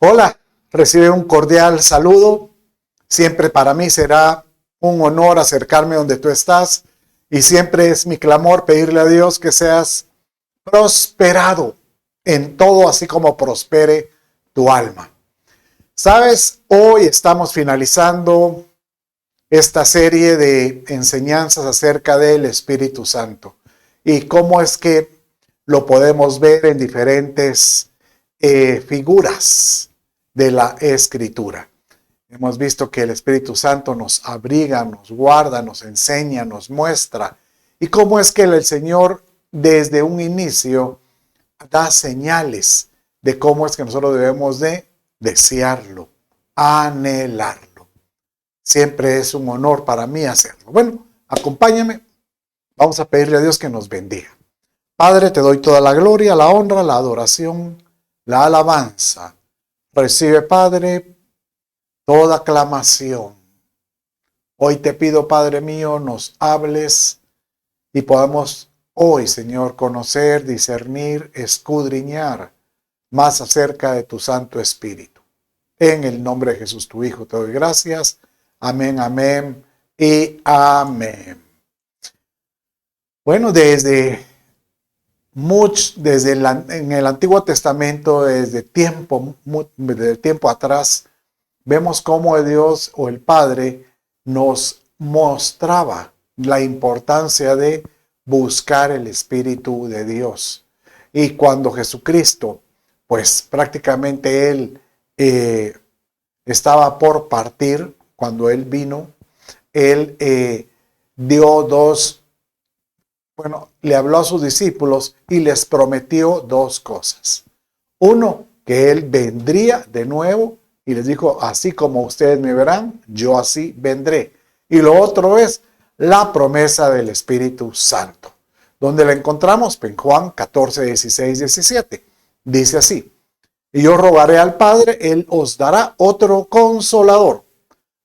Hola, recibe un cordial saludo. Siempre para mí será un honor acercarme donde tú estás y siempre es mi clamor pedirle a Dios que seas prosperado en todo, así como prospere tu alma. Sabes, hoy estamos finalizando esta serie de enseñanzas acerca del Espíritu Santo y cómo es que lo podemos ver en diferentes figuras de la Escritura. Hemos visto que el Espíritu Santo nos abriga, nos guarda, nos enseña, nos muestra. Y cómo es que el Señor desde un inicio da señales de cómo es que nosotros debemos de desearlo, anhelarlo. Siempre es un honor para mí hacerlo. Bueno, acompáñame. Vamos a pedirle a Dios que nos bendiga. Padre, te doy toda la gloria, la honra, la adoración, la alabanza. Recibe, Padre, toda aclamación. Hoy te pido, Padre mío, nos hables y podamos hoy, Señor, conocer, discernir, escudriñar más acerca de tu Santo Espíritu. En el nombre de Jesús, tu Hijo, te doy gracias. Amén, amén y amén. Bueno, desde en el Antiguo Testamento, desde tiempo atrás, vemos cómo Dios o el Padre nos mostraba la importancia de buscar el Espíritu de Dios. Y cuando Jesucristo, pues prácticamente Él estaba por partir, cuando Él vino, Él le habló a sus discípulos y les prometió dos cosas. Uno, que Él vendría de nuevo y les dijo, así como ustedes me verán, yo así vendré. Y lo otro es la promesa del Espíritu Santo. ¿Dónde la encontramos? En Juan 14, 16, 17. Dice así, y yo rogaré al Padre, Él os dará otro consolador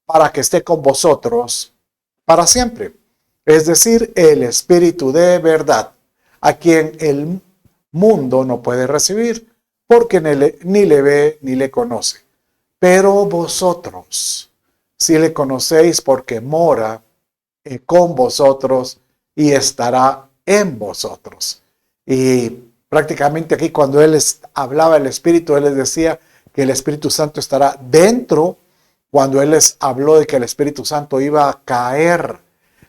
para que esté con vosotros para siempre. Es decir, el Espíritu de verdad, a quien el mundo no puede recibir, porque ni le ve ni le conoce. Pero vosotros sí le conocéis porque mora con vosotros y estará en vosotros. Y prácticamente aquí cuando él hablaba del Espíritu, él les decía que el Espíritu Santo estará dentro. Cuando él les habló de que el Espíritu Santo iba a caer,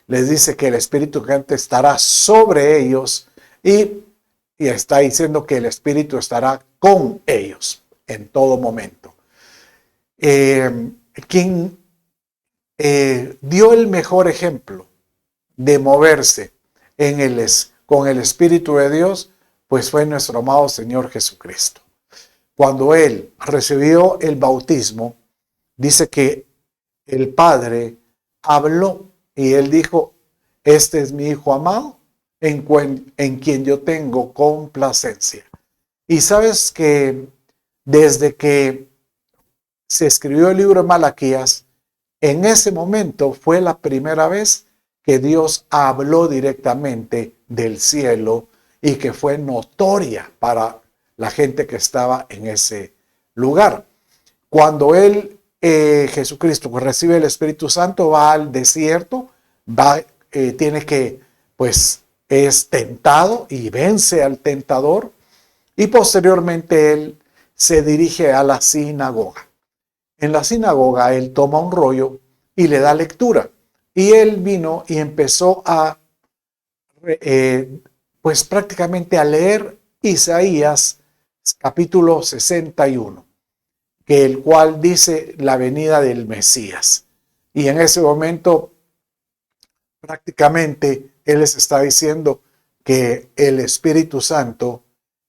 les dice que el Espíritu Santo estará sobre ellos y está diciendo que el Espíritu estará con ellos en todo momento. Quien dio el mejor ejemplo de moverse con el Espíritu de Dios, pues fue nuestro amado Señor Jesucristo. Cuando Él recibió el bautismo, dice que el Padre habló y Él dijo, este es mi Hijo amado, en quien yo tengo complacencia. Y sabes que desde que se escribió el libro de Malaquías, en ese momento fue la primera vez que Dios habló directamente del cielo y que fue notoria para la gente que estaba en ese lugar. Cuando Jesucristo recibe el Espíritu Santo, va al desierto, tiene que, pues, es tentado y vence al tentador y posteriormente él se dirige a la sinagoga. En la sinagoga él toma un rollo y le da lectura. Y él vino y empezó pues prácticamente a leer Isaías capítulo 61, que el cual dice la venida del Mesías. Y en ese momento prácticamente él les está diciendo que el Espíritu Santo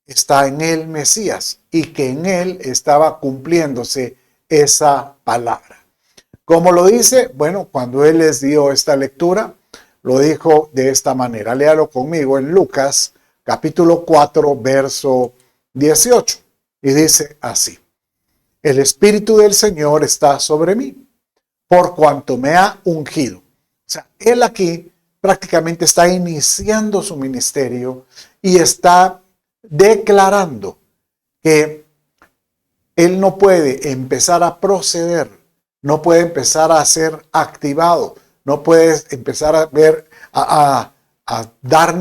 está en el Mesías y que en él estaba cumpliéndose esa palabra. ¿Cómo lo dice? Bueno, cuando él les dio esta lectura, lo dijo de esta manera. Léalo conmigo en Lucas, capítulo 4, verso 18. Y dice así. El Espíritu del Señor está sobre mí, por cuanto me ha ungido. O sea, él aquí prácticamente está iniciando su ministerio y está declarando que él no puede empezar a proceder, no puede empezar a ser activado, no puede empezar a ver, a dar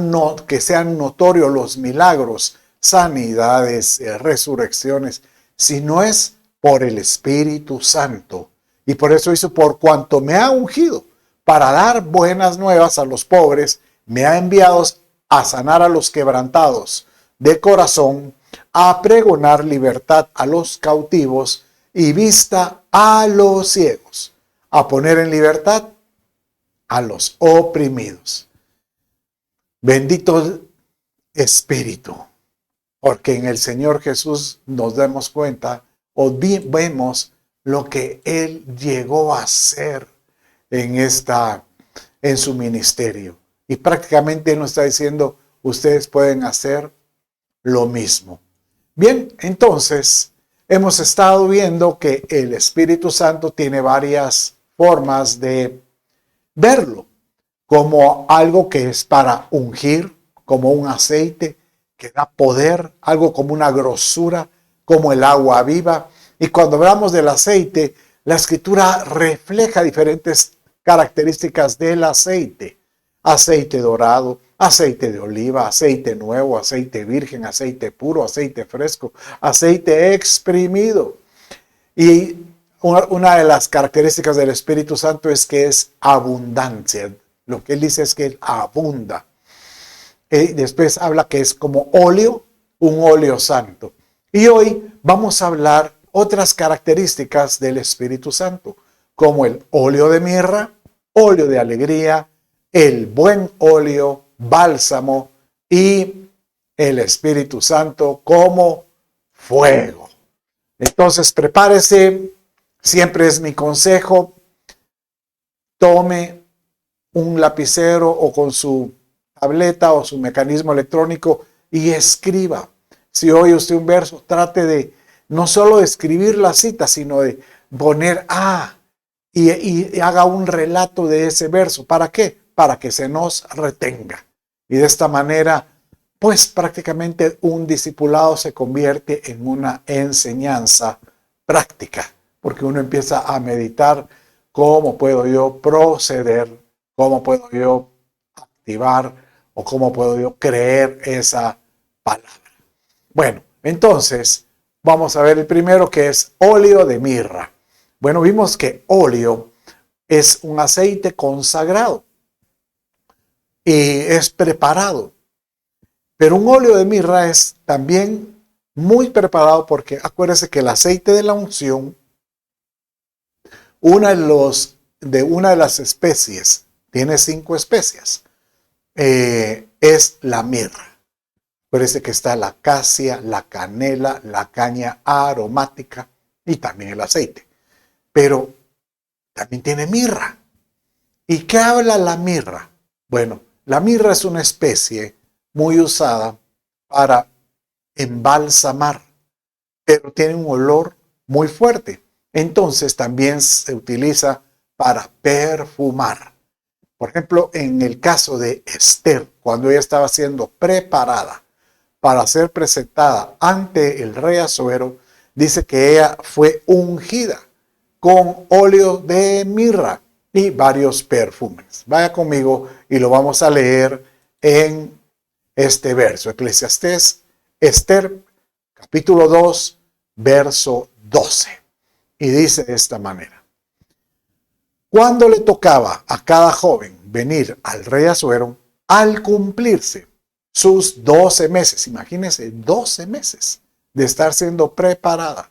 que sean notorios los milagros, sanidades, resurrecciones, si no es por el Espíritu Santo. Y por eso hizo, por cuanto me ha ungido para dar buenas nuevas a los pobres, me ha enviado a sanar a los quebrantados de corazón, a pregonar libertad a los cautivos y vista a los ciegos, a poner en libertad a los oprimidos. Bendito Espíritu, porque en el Señor Jesús nos damos cuenta o vemos lo que Él llegó a hacer en su ministerio. Y prácticamente Él nos está diciendo, ustedes pueden hacer lo mismo. Bien, entonces hemos estado viendo que el Espíritu Santo tiene varias formas de verlo, como algo que es para ungir, como un aceite que da poder, algo como una grosura, como el agua viva. Y cuando hablamos del aceite, la Escritura refleja diferentes características del aceite. Aceite dorado, aceite de oliva, aceite nuevo, aceite virgen, aceite puro, aceite fresco, aceite exprimido. Y una de las características del Espíritu Santo es que es abundancia. Lo que él dice es que él abunda. Y después habla que es como óleo, un óleo santo. Y hoy vamos a hablar otras características del Espíritu Santo, como el óleo de mirra, óleo de alegría, el buen óleo, bálsamo y el Espíritu Santo como fuego. Entonces prepárese, siempre es mi consejo, tome un lapicero o con su tableta o su mecanismo electrónico y escriba. Si oye usted un verso, trate de no solo de escribir la cita, sino de poner y haga un relato de ese verso. ¿Para qué? Para que se nos retenga. Y de esta manera, pues prácticamente un discipulado se convierte en una enseñanza práctica, porque uno empieza a meditar cómo puedo yo proceder, cómo puedo yo activar o cómo puedo yo creer esa palabra. Bueno, entonces vamos a ver el primero, que es óleo de mirra. Bueno, vimos que óleo es un aceite consagrado y es preparado. Pero un óleo de mirra es también muy preparado porque acuérdense que el aceite de la unción, una de las especies, tiene 5 especias, es la mirra. Acuérdense que está la acacia, la canela, la caña aromática y también el aceite. Pero también tiene mirra. ¿Y qué habla la mirra? Bueno, la mirra es una especie muy usada para embalsamar, pero tiene un olor muy fuerte. Entonces también se utiliza para perfumar. Por ejemplo, en el caso de Esther, cuando ella estaba siendo preparada para ser presentada ante el rey Asuero, dice que ella fue ungida con óleo de mirra y varios perfumes. Vaya conmigo y lo vamos a leer en este verso. Eclesiastés, Esther, capítulo 2, verso 12. Y dice de esta manera: cuando le tocaba a cada joven venir al rey Asuero, al cumplirse sus 12 meses, imagínense, 12 meses de estar siendo preparada,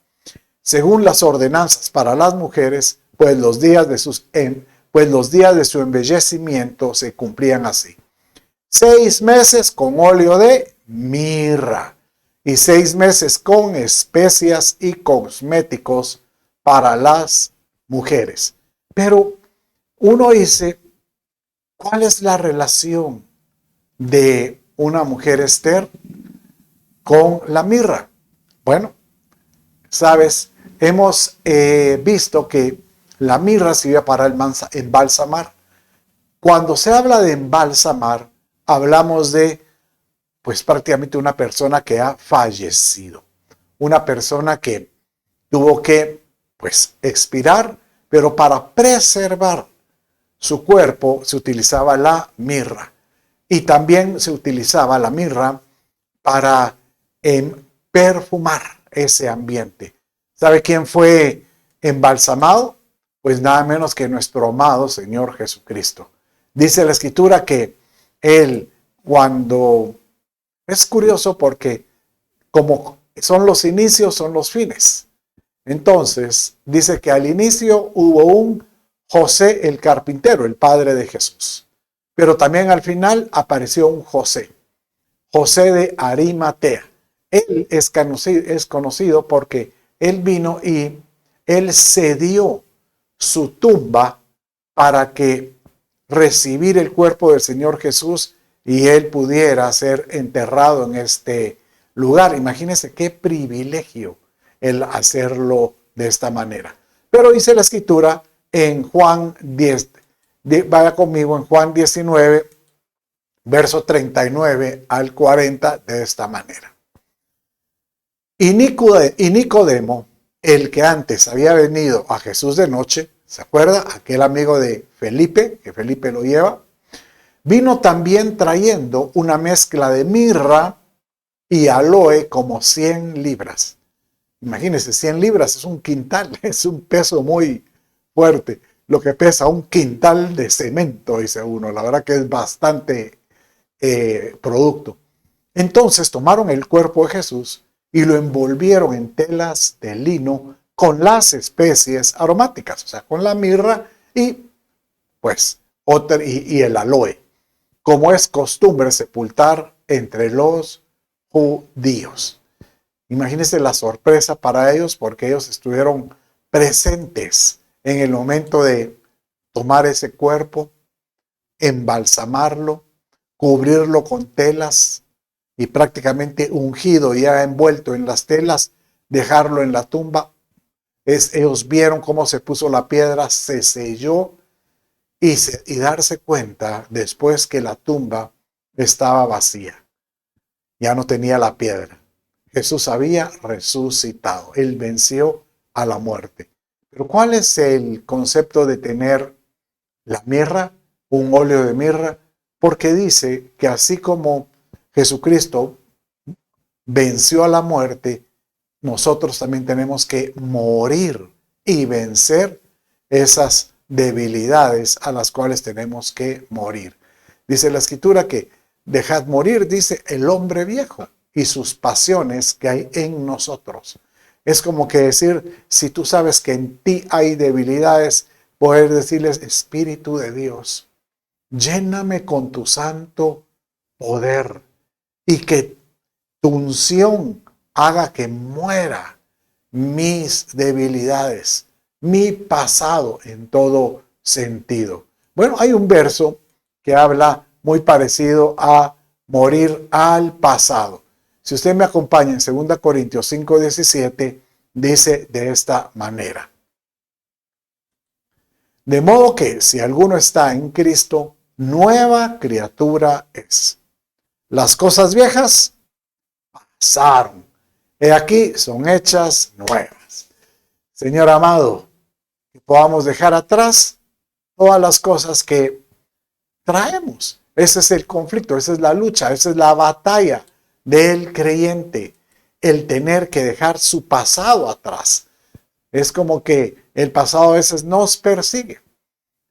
según las ordenanzas para las mujeres, pues los días de su embellecimiento se cumplían así: 6 meses con óleo de mirra y 6 meses con especias y cosméticos para las mujeres. Pero uno dice, ¿cuál es la relación de una mujer Esther con la mirra? Bueno, sabes, hemos visto que la mirra sirve para embalsamar. Cuando se habla de embalsamar, hablamos de, pues prácticamente una persona que ha fallecido, una persona que tuvo que, pues, expirar, pero para preservar su cuerpo se utilizaba la mirra. Y también se utilizaba la mirra para perfumar ese ambiente. ¿Sabe quién fue embalsamado? Pues nada menos que nuestro amado Señor Jesucristo. Dice la Escritura que Él, cuando... Es curioso porque como son los inicios, son los fines. Entonces, dice que al inicio hubo un José el carpintero, el padre de Jesús. Pero también al final apareció un José, José de Arimatea. Él es conocido porque él vino y él cedió su tumba para que recibir el cuerpo del Señor Jesús y él pudiera ser enterrado en este lugar. Imagínense qué privilegio el hacerlo de esta manera. Pero dice la Escritura en Juan 10, vaya conmigo en Juan 19, verso 39 al 40, de esta manera. Y Nicodemo, el que antes había venido a Jesús de noche, ¿se acuerda? Aquel amigo de Felipe, que Felipe lo lleva, vino también trayendo una mezcla de mirra y aloe como 100 libras. Imagínense, 100 libras es un quintal, es un peso muy fuerte. Lo que pesa un quintal de cemento, dice uno. La verdad que es bastante producto. Entonces tomaron el cuerpo de Jesús y lo envolvieron en telas de lino con las especies aromáticas, o sea, con la mirra y pues y el aloe, como es costumbre sepultar entre los judíos. Imagínense la sorpresa para ellos porque ellos estuvieron presentes en el momento de tomar ese cuerpo, embalsamarlo, cubrirlo con telas y prácticamente ungido, ya envuelto en las telas, dejarlo en la tumba. Ellos vieron cómo se puso la piedra, se selló y darse cuenta después que la tumba estaba vacía. Ya no tenía la piedra. Jesús había resucitado. Él venció a la muerte. Pero ¿cuál es el concepto de tener la mirra, un óleo de mirra? Porque dice que así como Jesucristo venció a la muerte, nosotros también tenemos que morir y vencer esas debilidades a las cuales tenemos que morir. Dice la Escritura que dejad morir, dice, el hombre viejo y sus pasiones que hay en nosotros. Es como que decir, si tú sabes que en ti hay debilidades, poder decirles, Espíritu de Dios, lléname con tu santo poder y que tu unción haga que muera mis debilidades, mi pasado en todo sentido. Bueno, hay un verso que habla muy parecido a morir al pasado. Si usted me acompaña en 2 Corintios 5:17, dice de esta manera. De modo que si alguno está en Cristo, nueva criatura es. Las cosas viejas pasaron. He aquí son hechas nuevas. Señor amado, que podamos dejar atrás todas las cosas que traemos. Ese es el conflicto, esa es la lucha, esa es la batalla del creyente. El tener que dejar su pasado atrás. Es como que el pasado a veces nos persigue.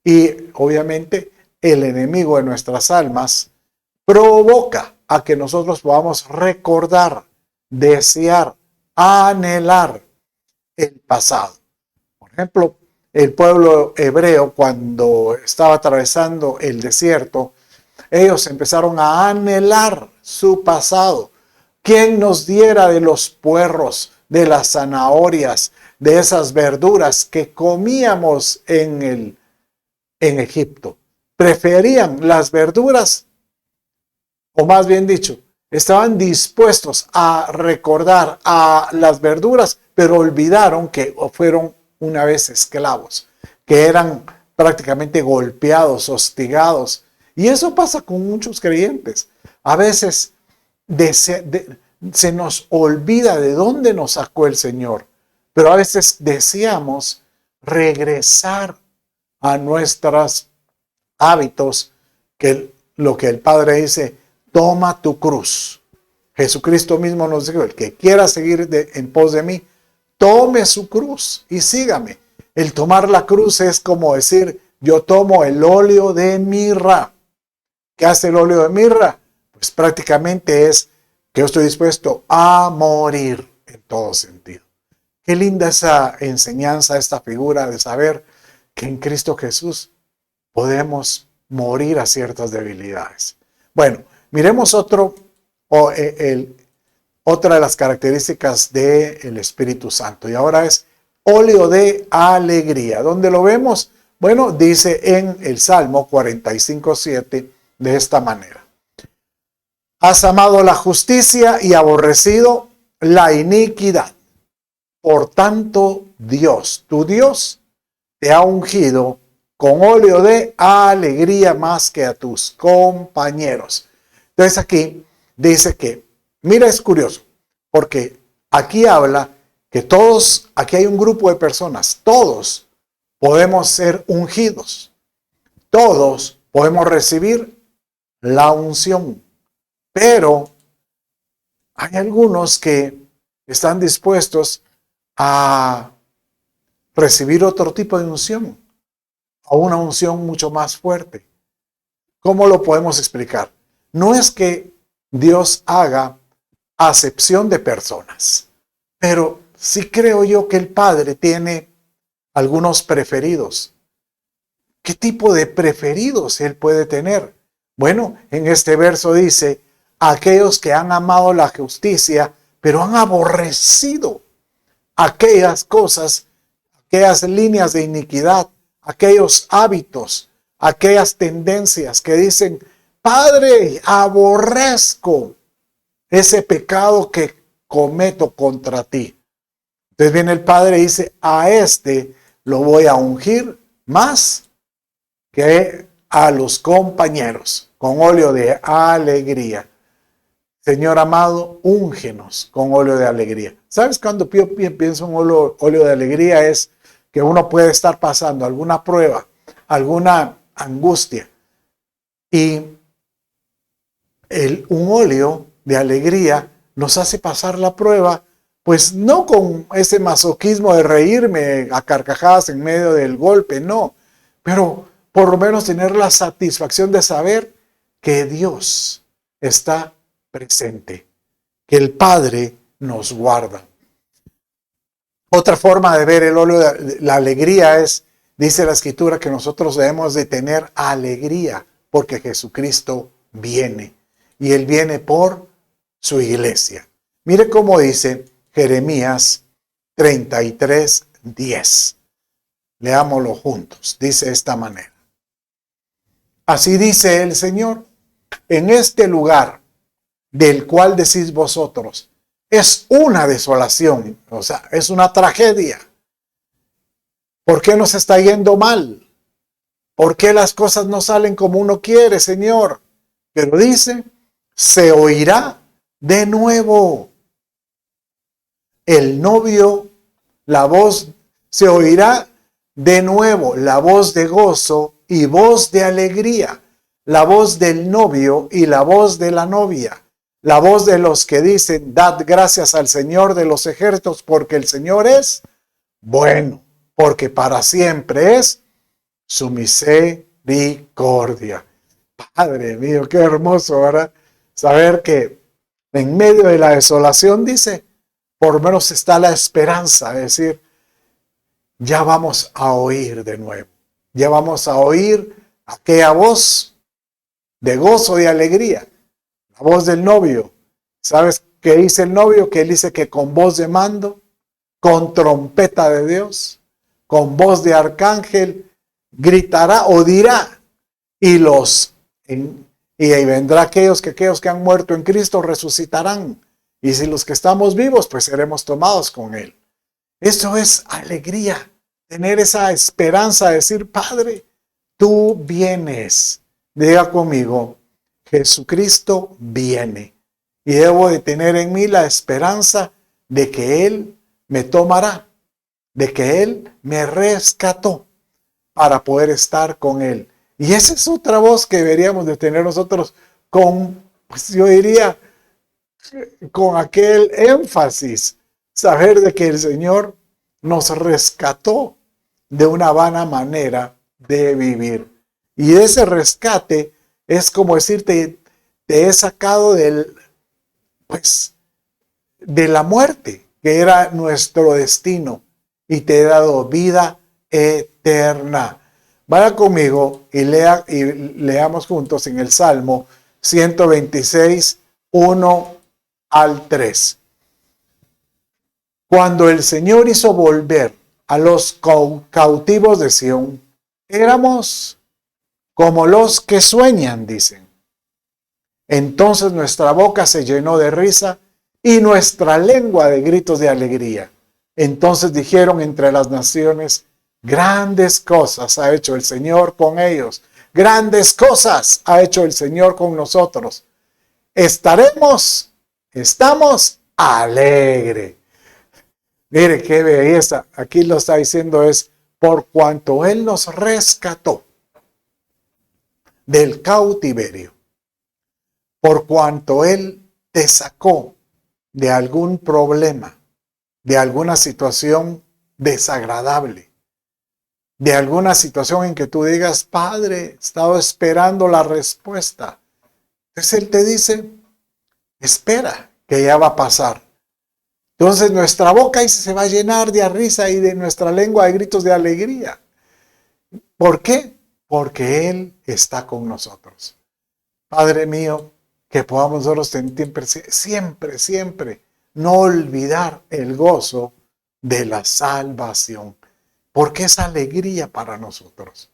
Y obviamente el enemigo de nuestras almas provoca a que nosotros podamos recordar, desear, anhelar el pasado. Por ejemplo, el pueblo hebreo cuando estaba atravesando el desierto, ellos empezaron a anhelar su pasado. ¿Quién nos diera de los puerros, de las zanahorias, de esas verduras que comíamos en Egipto? Preferían las verduras, o más bien dicho, estaban dispuestos a recordar a las verduras, pero olvidaron que fueron una vez esclavos, que eran prácticamente golpeados, hostigados. Y eso pasa con muchos creyentes. A veces se nos olvida de dónde nos sacó el Señor, Pero a veces deseamos regresar a nuestros hábitos, que lo que el Padre dice, toma tu cruz. Jesucristo mismo nos dijo, el que quiera seguir en pos de mí, tome su cruz y sígame. El tomar la cruz es como decir, yo tomo el óleo de mirra. ¿Qué hace el óleo de mirra? Pues prácticamente es que yo estoy dispuesto a morir en todo sentido. Qué linda esa enseñanza, esta figura de saber que en Cristo Jesús podemos morir a ciertas debilidades. Bueno, miremos otra de las características del Espíritu Santo. Y ahora es óleo de alegría. ¿Dónde lo vemos? Bueno, dice en el Salmo 45:7 de esta manera. Has amado la justicia y aborrecido la iniquidad. Por tanto, Dios, tu Dios, te ha ungido con óleo de alegría más que a tus compañeros. Entonces aquí dice que, mira, es curioso, porque aquí habla que todos, aquí hay un grupo de personas, todos podemos ser ungidos, todos podemos recibir la unción, pero hay algunos que están dispuestos a recibir otro tipo de unción, a una unción mucho más fuerte. ¿Cómo lo podemos explicar? No es que Dios haga acepción de personas, pero sí creo yo que el Padre tiene algunos preferidos. ¿Qué tipo de preferidos Él puede tener? Bueno, en este verso dice, aquellos que han amado la justicia, pero han aborrecido aquellas cosas, aquellas líneas de iniquidad, aquellos hábitos, aquellas tendencias que dicen, Padre, aborrezco ese pecado que cometo contra ti. Entonces viene el Padre y dice, a este lo voy a ungir más que a los compañeros, con óleo de alegría. Señor amado, úngenos con óleo de alegría. ¿Sabes cuando pienso en óleo de alegría? Es que uno puede estar pasando alguna prueba, alguna angustia. Y un óleo de alegría nos hace pasar la prueba, pues no con ese masoquismo de reírme a carcajadas en medio del golpe, no. Pero por lo menos tener la satisfacción de saber que Dios está presente, que el Padre nos guarda. Otra forma de ver el óleo de la alegría es, dice la Escritura, que nosotros debemos de tener alegría porque Jesucristo viene y Él viene por su iglesia. Mire cómo dice Jeremías 33:10. Leámoslo juntos. Dice de esta manera. Así dice el Señor, en este lugar del cual decís vosotros, es una desolación, o sea, es una tragedia. ¿Por qué nos está yendo mal? ¿Por qué las cosas no salen como uno quiere, Señor? Pero dice, se oirá de nuevo. El novio, la voz, se oirá de nuevo, la voz de gozo y voz de alegría, la voz del novio y la voz de la novia. La voz de los que dicen, dad gracias al Señor de los ejércitos, porque el Señor es bueno, porque para siempre es su misericordia. Padre mío, qué hermoso, ¿verdad? Saber que en medio de la desolación, dice, por lo menos está la esperanza, es decir, ya vamos a oír de nuevo, ya vamos a oír aquella voz de gozo y alegría. La voz del novio. ¿Sabes qué dice el novio? Que él dice que con voz de mando, con trompeta de Dios, con voz de arcángel, gritará o dirá. Y ahí vendrá aquellos que han muerto en Cristo resucitarán. Y si los que estamos vivos, pues seremos tomados con Él. Eso es alegría. Tener esa esperanza de decir, Padre, tú vienes. Diga conmigo, Jesucristo viene y debo de tener en mí la esperanza de que Él me tomará de que Él me rescató para poder estar con Él. Y esa es otra voz que deberíamos de tener nosotros con, pues yo diría, con aquel énfasis, saber de que el Señor nos rescató de una vana manera de vivir. Y ese rescate es como decirte, te he sacado pues, de la muerte, que era nuestro destino, y te he dado vida eterna. Vaya conmigo y leamos juntos en el Salmo 126, 1 al 3. Cuando el Señor hizo volver a los cautivos de Sión, éramos como los que sueñan, dicen. Entonces nuestra boca se llenó de risa y nuestra lengua de gritos de alegría. Entonces dijeron entre las naciones, grandes cosas ha hecho el Señor con ellos. Grandes cosas ha hecho el Señor con nosotros. Estamos alegres. Mire qué belleza. Aquí lo está diciendo es, por cuanto Él nos rescató del cautiverio, por cuanto Él te sacó de algún problema, de alguna situación desagradable, de alguna situación en que tú digas, Padre, he estado esperando la respuesta. Entonces Él te dice, espera, que ya va a pasar. Entonces nuestra boca ahí se va a llenar de risa y de nuestra lengua de gritos de alegría. ¿Por qué? Porque Él está con nosotros. Padre mío, que podamos nosotros siempre no olvidar el gozo de la salvación, porque es alegría para nosotros.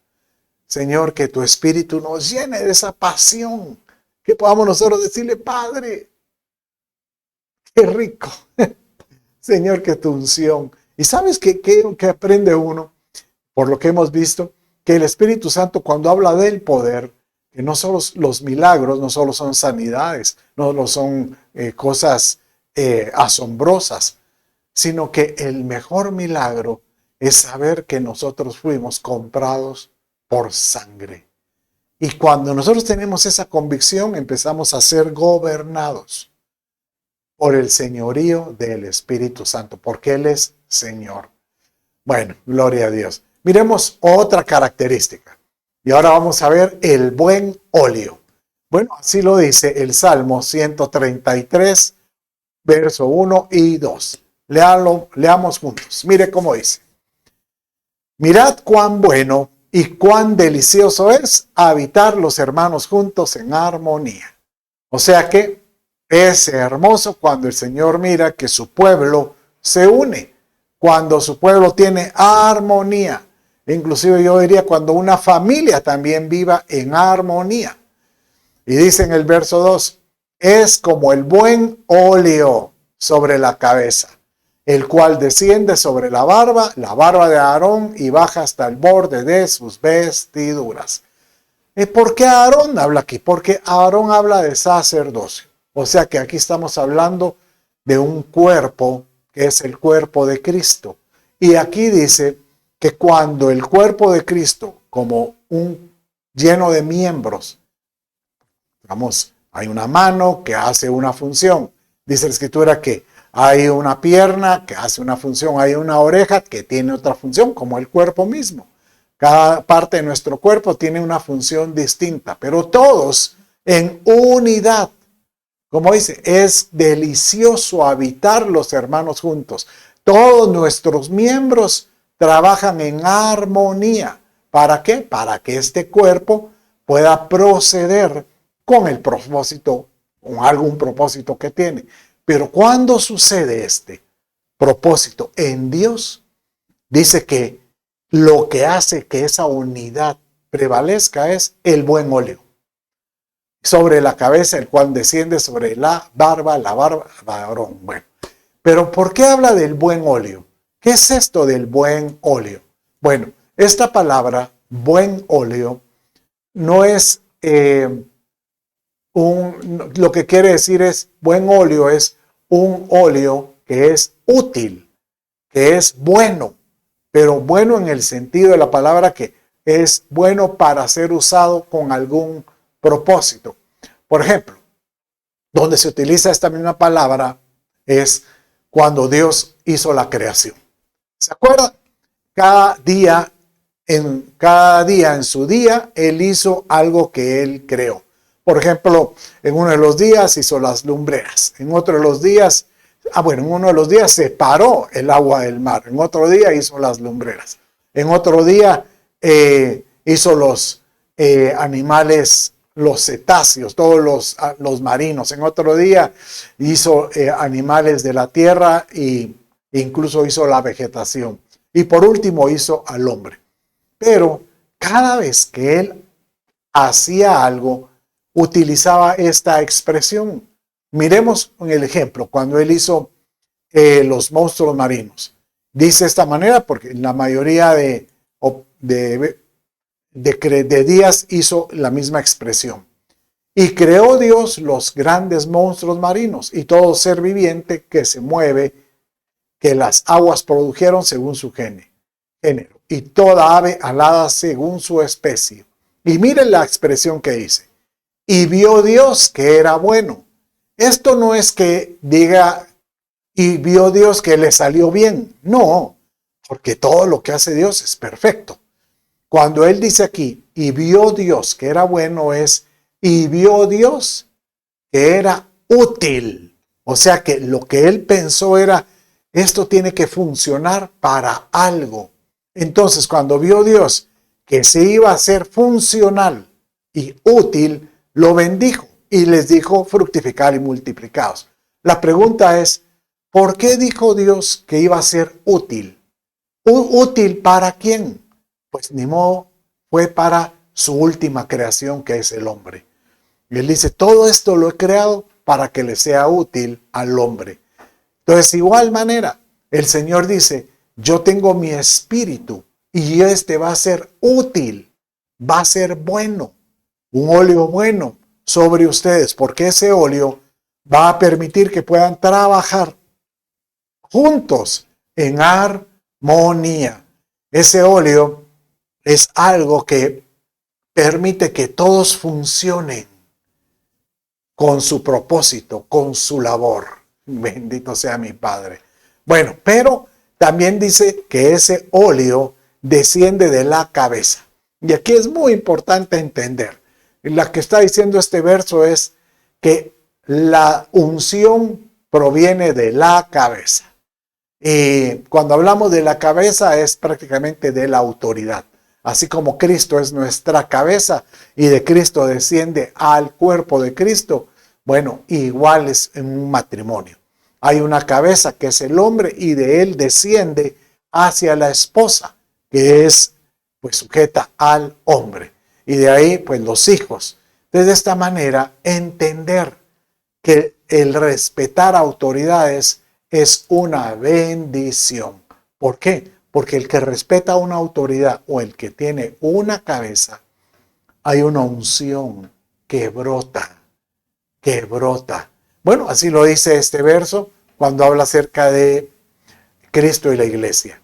Señor, que tu Espíritu nos llene de esa pasión, que podamos nosotros decirle, Padre, qué rico. Señor, que tu unción. ¿Y sabes qué aprende uno? Por lo que hemos visto, que el Espíritu Santo cuando habla del poder, que no solo los milagros, no solo son sanidades, no son cosas asombrosas, sino que el mejor milagro es saber que nosotros fuimos comprados por sangre. Y cuando nosotros tenemos esa convicción, empezamos a ser gobernados por el señorío del Espíritu Santo, porque Él es Señor. Bueno, gloria a Dios. Miremos otra característica. Y ahora vamos a ver el buen óleo. Bueno, así lo dice el Salmo 133, verso 1 y 2. Leamos juntos. Mire cómo dice. Mirad cuán bueno y cuán delicioso es habitar los hermanos juntos en armonía. O sea que es hermoso cuando el Señor mira que su pueblo se une, cuando su pueblo tiene armonía. Inclusive yo diría cuando una familia también viva en armonía. Y dice en el verso 2, es como el buen óleo sobre la cabeza, el cual desciende sobre la barba de Aarón y baja hasta el borde de sus vestiduras. ¿Por qué Aarón habla aquí? Porque Aarón habla de sacerdocio. O sea que aquí estamos hablando de un cuerpo que es el cuerpo de Cristo. Y aquí dice que cuando el cuerpo de Cristo, como un lleno de miembros, digamos, hay una mano que hace una función. Dice la Escritura que hay una pierna que hace una función, hay una oreja que tiene otra función, como el cuerpo mismo. Cada parte de nuestro cuerpo tiene una función distinta, pero todos en unidad. Como dice, es delicioso habitar los hermanos juntos. Todos nuestros miembros trabajan en armonía. ¿Para qué? Para que este cuerpo pueda proceder con el propósito, con algún propósito que tiene. Pero cuando sucede este propósito en Dios, dice que lo que hace que esa unidad prevalezca es el buen óleo sobre la cabeza, el cual desciende sobre la barba de Aarón. Bueno, pero ¿por qué habla del buen óleo? ¿Qué es esto del buen óleo? Bueno, esta palabra, buen óleo, no es lo que quiere decir es, buen óleo es un óleo que es útil, que es bueno, pero bueno en el sentido de la palabra que es bueno para ser usado con algún propósito. Por ejemplo, donde se utiliza esta misma palabra es cuando Dios hizo la creación. ¿Se acuerdan? Cada día en su día, Él hizo algo que Él creó. Por ejemplo, en uno de los días hizo las lumbreras. En otro de los días, en uno de los días separó el agua del mar. En otro día hizo las lumbreras. En otro día hizo los animales, los cetáceos, todos los marinos. En otro día hizo animales de la tierra e incluso hizo la vegetación. Y por último hizo al hombre. Pero cada vez que él hacía algo, utilizaba esta expresión. Miremos el ejemplo, cuando él hizo los monstruos marinos. Dice de esta manera porque en la mayoría de días hizo la misma expresión. Y creó Dios los grandes monstruos marinos y todo ser viviente que se mueve, que las aguas produjeron según su género, y toda ave alada según su especie. Y miren la expresión que dice. Y vio Dios que era bueno. Esto no es que diga, y vio Dios que le salió bien. No, porque todo lo que hace Dios es perfecto. Cuando él dice aquí, y vio Dios que era bueno, y vio Dios que era útil. O sea que lo que él pensó era, esto tiene que funcionar para algo. Entonces, cuando vio Dios que se iba a ser funcional y útil, lo bendijo y les dijo fructificar y multiplicaos. La pregunta es, ¿por qué dijo Dios que iba a ser útil? ¿Útil para quién? Pues ni modo, fue para su última creación, que es el hombre. Y él dice, todo esto lo he creado para que le sea útil al hombre. Entonces, igual manera, el Señor dice, yo tengo mi espíritu y este va a ser útil, va a ser bueno, un óleo bueno sobre ustedes, porque ese óleo va a permitir que puedan trabajar juntos en armonía. Ese óleo es algo que permite que todos funcionen con su propósito, con su labor. Bendito sea mi Padre. Bueno, pero también dice que ese óleo desciende de la cabeza. Y aquí es muy importante entender. La que está diciendo este verso es que la unción proviene de la cabeza. Y cuando hablamos de la cabeza es prácticamente de la autoridad. Así como Cristo es nuestra cabeza y de Cristo desciende al cuerpo de Cristo, bueno, igual es en un matrimonio. Hay una cabeza que es el hombre y de él desciende hacia la esposa, que es pues sujeta al hombre. Y de ahí pues los hijos. De esta manera entender que el respetar autoridades es una bendición. ¿Por qué? Porque el que respeta una autoridad o el que tiene una cabeza, hay una unción que brota, que brota. Bueno, así lo dice este verso cuando habla acerca de Cristo y la iglesia.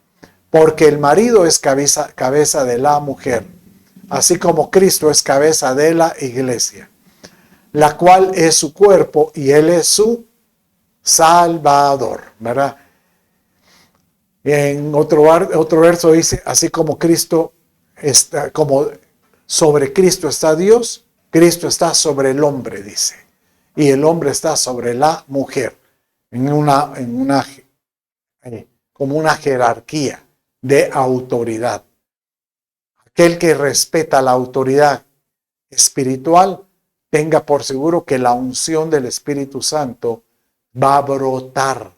Porque el marido es cabeza de la mujer, así como Cristo es cabeza de la iglesia, la cual es su cuerpo y él es su Salvador, ¿verdad? En otro verso dice, así como Cristo está, como sobre Cristo está Dios, Cristo está sobre el hombre, dice. Y el hombre está sobre la mujer, como una jerarquía de autoridad. Aquel que respeta la autoridad espiritual, tenga por seguro que la unción del Espíritu Santo va a brotar,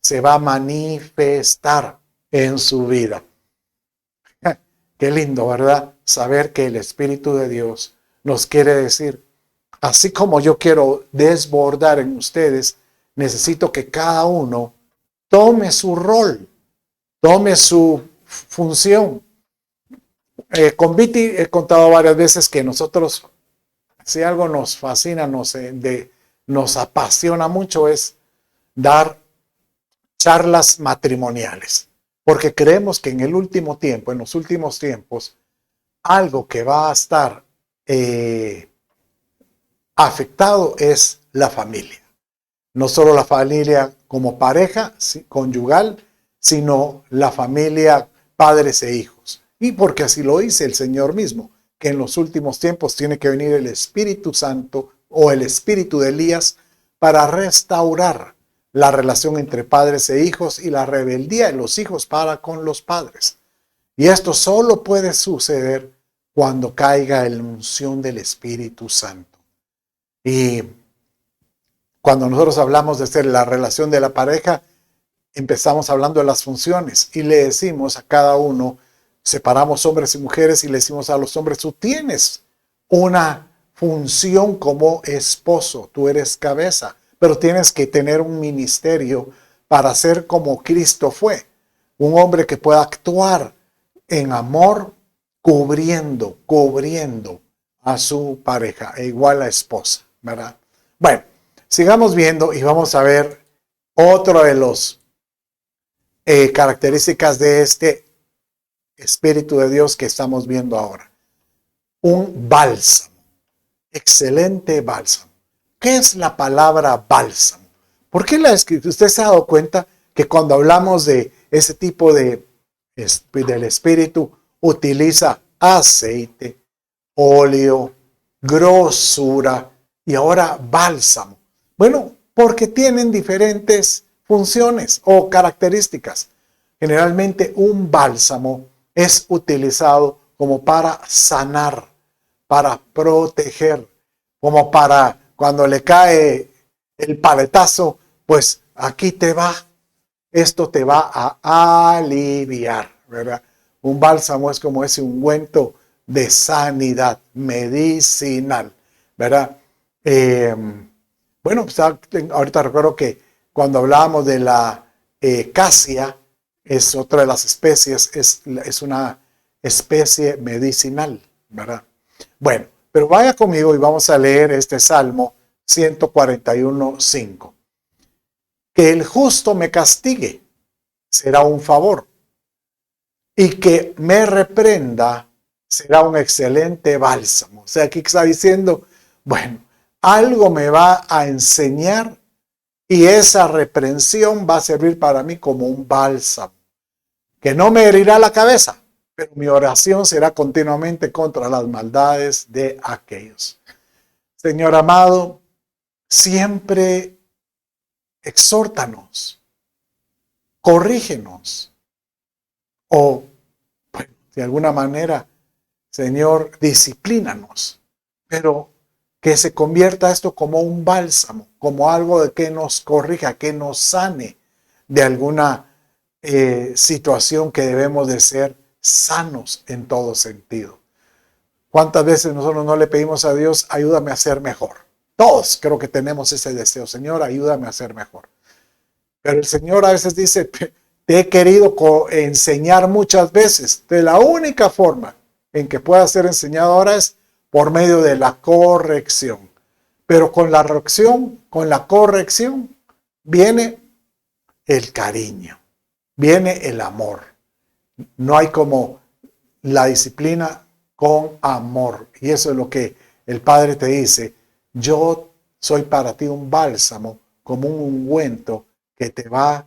se va a manifestar en su vida. Qué lindo, ¿verdad? Saber que el Espíritu de Dios nos quiere decir, así como yo quiero desbordar en ustedes, necesito que cada uno tome su rol, tome su función. Con Viti he contado varias veces que nosotros, si algo nos fascina, nos apasiona mucho, es dar charlas matrimoniales. porque creemos que en el último tiempo, en los últimos tiempos, algo que va a estar afectado es la familia. No solo la familia como pareja conyugal, sino la familia padres e hijos. Y porque así lo dice el Señor mismo, que en los últimos tiempos tiene que venir el Espíritu Santo o el Espíritu de Elías para restaurar la relación entre padres e hijos y la rebeldía de los hijos para con los padres. Y esto solo puede suceder cuando caiga la unción del Espíritu Santo. Y cuando nosotros hablamos de ser la relación de la pareja, empezamos hablando de las funciones y le decimos a cada uno, separamos hombres y mujeres y le decimos a los hombres, tú tienes una función como esposo, tú eres cabeza, pero tienes que tener un ministerio para ser como Cristo fue, un hombre que pueda actuar en amor, cubriendo a su pareja, e igual a esposa, ¿verdad? Bueno, sigamos viendo y vamos a ver otro de los características de este Espíritu de Dios que estamos viendo ahora. Un bálsamo, excelente bálsamo. ¿Qué es la palabra bálsamo? ¿Por qué la escritura? Usted se ha dado cuenta que cuando hablamos de ese tipo del Espíritu, utiliza aceite, óleo, grosura y ahora bálsamo. Bueno, porque tienen diferentes funciones o características. Generalmente un bálsamo es utilizado como para sanar, para proteger, como para cuando le cae el paletazo, pues aquí te va, esto te va a aliviar, ¿verdad? Un bálsamo es como ese ungüento de sanidad medicinal, ¿verdad? Bueno, pues ahorita recuerdo que cuando hablábamos de la casia, es otra de las especies, es una especie medicinal, ¿verdad? Bueno, pero vaya conmigo y vamos a leer este Salmo 141:5. Que el justo me castigue será un favor, y que me reprenda será un excelente bálsamo. O sea, aquí está diciendo, bueno, algo me va a enseñar y esa reprensión va a servir para mí como un bálsamo, que no me herirá la cabeza, pero mi oración será continuamente contra las maldades de aquellos. Señor amado, siempre exhórtanos, corrígenos, o bueno, de alguna manera, Señor, disciplínanos, pero que se convierta esto como un bálsamo, como algo de que nos corrija, que nos sane de alguna situación que debemos de ser sanos en todo sentido. ¿Cuántas veces nosotros no le pedimos a Dios, ayúdame a ser mejor? Todos creo que tenemos ese deseo, Señor, ayúdame a ser mejor. Pero el Señor a veces dice, te he querido enseñar muchas veces. De la única forma en que pueda ser enseñado ahora es por medio de la corrección. Pero con la corrección viene el cariño, viene el amor. No hay como la disciplina con amor. Y eso es lo que el Padre te dice. Yo soy para ti un bálsamo, como un ungüento que te va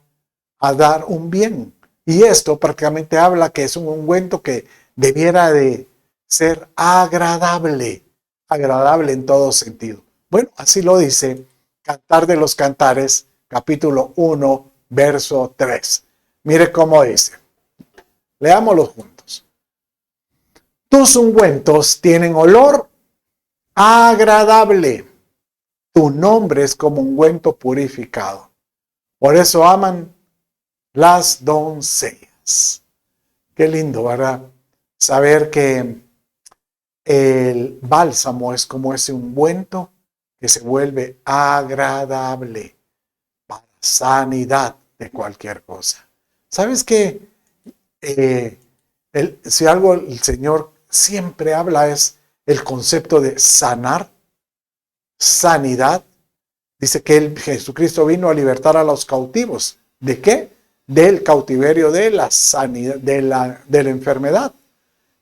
a dar un bien. Y esto prácticamente habla que es un ungüento que debiera de ser agradable en todo sentido. Bueno, así lo dice Cantar de los Cantares, capítulo 1, verso 3. Mire cómo dice. Leámoslo juntos. Tus ungüentos tienen olor agradable. Tu nombre es como ungüento purificado. Por eso aman las doncellas. Qué lindo, ¿verdad? Saber que el bálsamo es como ese ungüento que se vuelve agradable para sanidad de cualquier cosa. ¿Sabes qué? Si algo el Señor siempre habla es el concepto de sanar, sanidad. Dice que Jesucristo vino a libertar a los cautivos. ¿De qué? del cautiverio de la sanidad, de la enfermedad.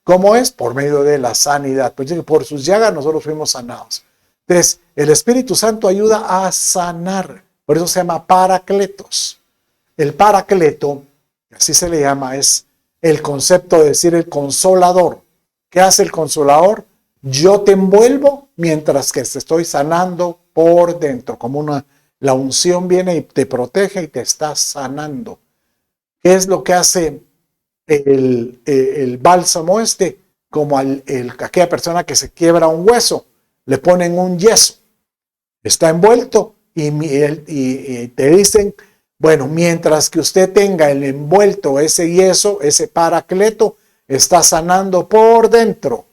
¿Cómo es? Por medio de la sanidad. Pues por sus llagas nosotros fuimos sanados. Entonces, el Espíritu Santo ayuda a sanar. Por eso se llama Paracletos. El Paracleto, así se le llama, es el concepto de decir el consolador. ¿Qué hace el consolador? Yo te envuelvo mientras que te estoy sanando por dentro. Como la unción viene y te protege y te está sanando. ¿Qué es lo que hace el bálsamo este? Como aquella persona que se quiebra un hueso, le ponen un yeso, está envuelto y te dicen, bueno, mientras que usted tenga el envuelto ese yeso, ese paracleto, está sanando por dentro.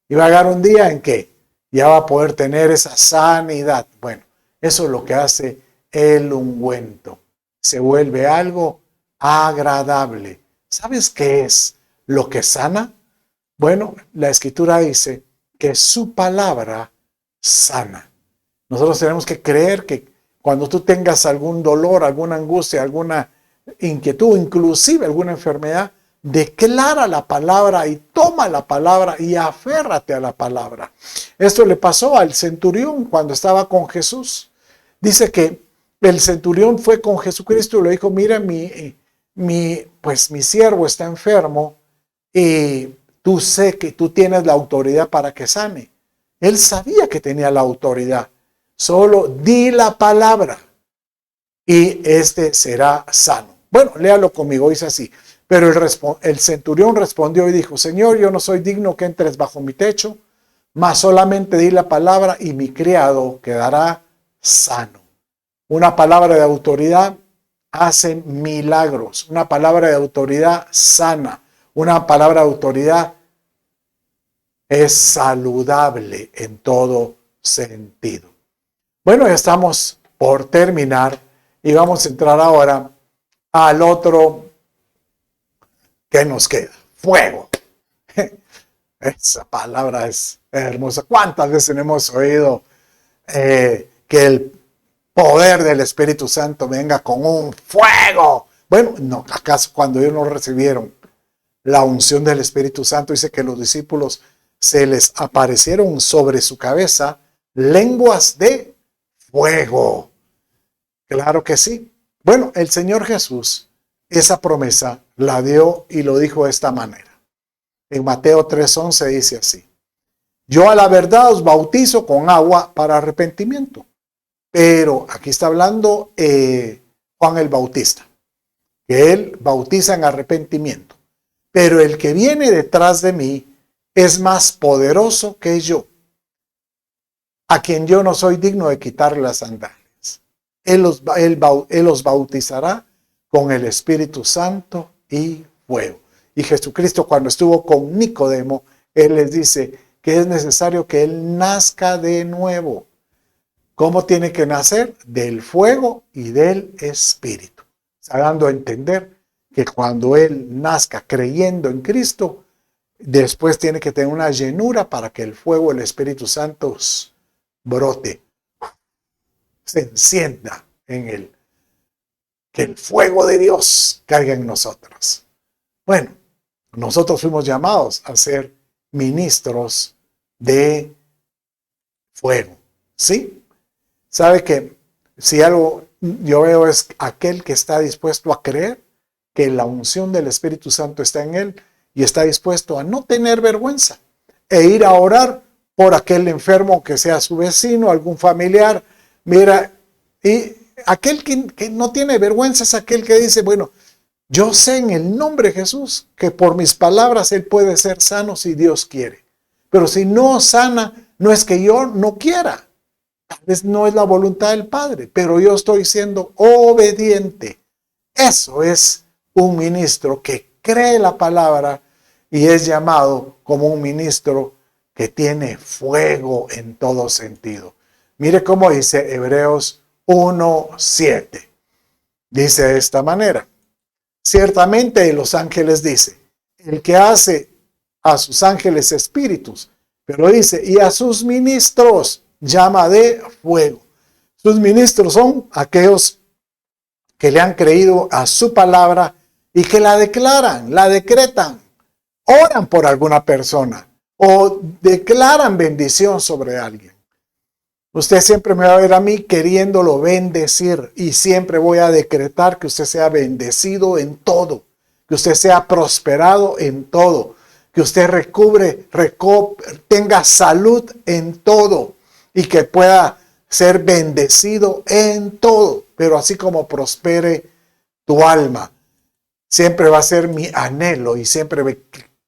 Y va a llegar un día en que ya va a poder tener esa sanidad. Bueno, eso es lo que hace el ungüento. Se vuelve algo agradable. ¿Sabes qué es lo que sana? Bueno, la Escritura dice que su palabra sana. Nosotros tenemos que creer que cuando tú tengas algún dolor, alguna angustia, alguna inquietud, inclusive alguna enfermedad, declara la palabra y toma la palabra y aférrate a la palabra. Esto le pasó al centurión cuando estaba con Jesús. Dice que el centurión fue con Jesucristo y le dijo, mira, mi siervo está enfermo y tú sé que tú tienes la autoridad para que sane. Él sabía que tenía la autoridad. Solo di la palabra y este será sano. Bueno, léalo conmigo, dice así. Pero el centurión respondió y dijo, Señor, yo no soy digno que entres bajo mi techo, mas solamente di la palabra y mi criado quedará sano. Una palabra de autoridad hace milagros. Una palabra de autoridad sana. Una palabra de autoridad es saludable en todo sentido. Bueno, ya estamos por terminar y vamos a entrar ahora al otro que nos queda. Fuego. Esa palabra es hermosa. ¿Cuántas veces hemos oído que el poder del Espíritu Santo venga con un fuego? Bueno, no, ¿acaso cuando ellos no recibieron la unción del Espíritu Santo, dice que los discípulos se les aparecieron sobre su cabeza lenguas de fuego? Claro que sí. Bueno, el Señor Jesús esa promesa la dio y lo dijo de esta manera. En Mateo 3:11 dice así: yo a la verdad os bautizo con agua para arrepentimiento. Pero aquí está hablando Juan el Bautista, que él bautiza en arrepentimiento. Pero el que viene detrás de mí es más poderoso que yo, a quien yo no soy digno de quitarle las sandalias. Él los bautizará con el Espíritu Santo y fuego. Y Jesucristo, cuando estuvo con Nicodemo, él les dice que es necesario que él nazca de nuevo. ¿Cómo tiene que nacer? Del fuego y del Espíritu. Está dando a entender que cuando él nazca creyendo en Cristo, después tiene que tener una llenura para que el fuego del Espíritu Santo brote, se encienda en él. Que el fuego de Dios caiga en nosotros. Bueno, nosotros fuimos llamados a ser ministros de fuego. ¿Sí? ¿Sabe que si algo yo veo es aquel que está dispuesto a creer que la unción del Espíritu Santo está en él y está dispuesto a no tener vergüenza e ir a orar por aquel enfermo que sea su vecino, algún familiar? Mira, y aquel que no tiene vergüenza es aquel que dice, bueno, yo sé en el nombre de Jesús que por mis palabras él puede ser sano si Dios quiere. Pero si no sana, no es que yo no quiera. Tal vez no es la voluntad del Padre, pero yo estoy siendo obediente. Eso es un ministro que cree la palabra y es llamado como un ministro que tiene fuego en todo sentido. Mire cómo dice Hebreos 1:7. Dice de esta manera: ciertamente los ángeles dice, el que hace a sus ángeles espíritus, pero dice, y a sus ministros llama de fuego. Sus ministros son aquellos que le han creído a su palabra y que la declaran, la decretan, oran por alguna persona o declaran bendición sobre alguien. Usted siempre me va a ver a mí queriéndolo bendecir y siempre voy a decretar que usted sea bendecido en todo, que usted sea prosperado en todo, que usted tenga salud en todo y que pueda ser bendecido en todo, pero así como prospere tu alma. Siempre va a ser mi anhelo y siempre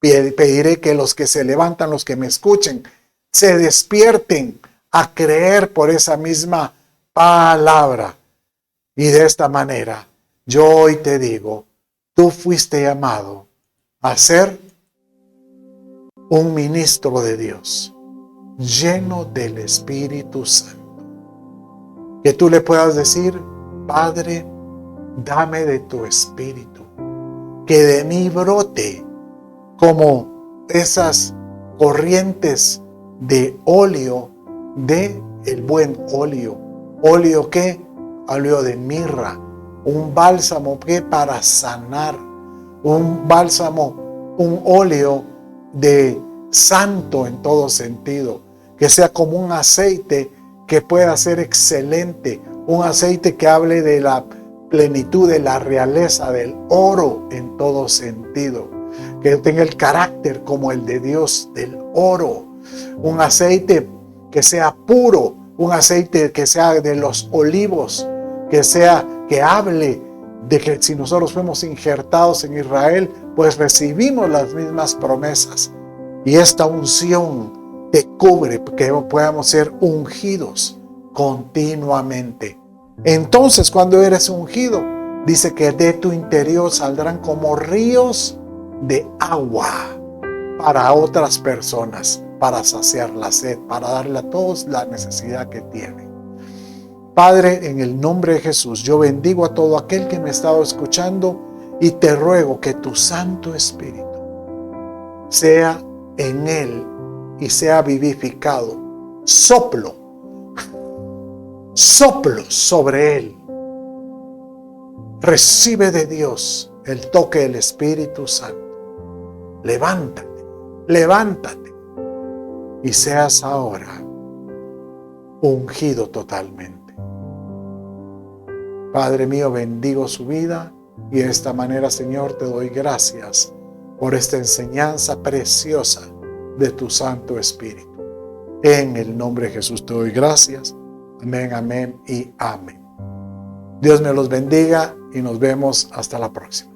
pediré que los que se levantan, los que me escuchen, se despierten a creer por esa misma palabra. Y de esta manera, yo hoy te digo, tú fuiste llamado a ser un ministro de Dios, lleno del Espíritu Santo. Que tú le puedas decir, Padre, dame de tu Espíritu, que de mí brote como esas corrientes de óleo, de el buen óleo. ¿Óleo qué? Óleo de mirra, un bálsamo que para sanar, un bálsamo, un óleo de santo en todo sentido, que sea como un aceite que pueda ser excelente, un aceite que hable de la plenitud, de la realeza, del oro en todo sentido, que tenga el carácter como el de Dios, del oro, un aceite que sea puro, un aceite que sea de los olivos, que hable de que si nosotros fuimos injertados en Israel, pues recibimos las mismas promesas. Y esta unción te cubre, que podamos ser ungidos continuamente. Entonces, cuando eres ungido, dice que de tu interior saldrán como ríos de agua para otras personas, para saciar la sed, para darle a todos la necesidad que tienen. Padre, en el nombre de Jesús, yo bendigo a todo aquel que me ha estado escuchando y te ruego que tu Santo Espíritu sea en él y sea vivificado. Soplo sobre él. Recibe de Dios el toque del Espíritu Santo. Levántate y seas ahora ungido totalmente. Padre mío, bendigo su vida y de esta manera, Señor, te doy gracias por esta enseñanza preciosa de tu Santo Espíritu. En el nombre de Jesús te doy gracias. Amén, amén y amén. Dios me los bendiga y nos vemos hasta la próxima.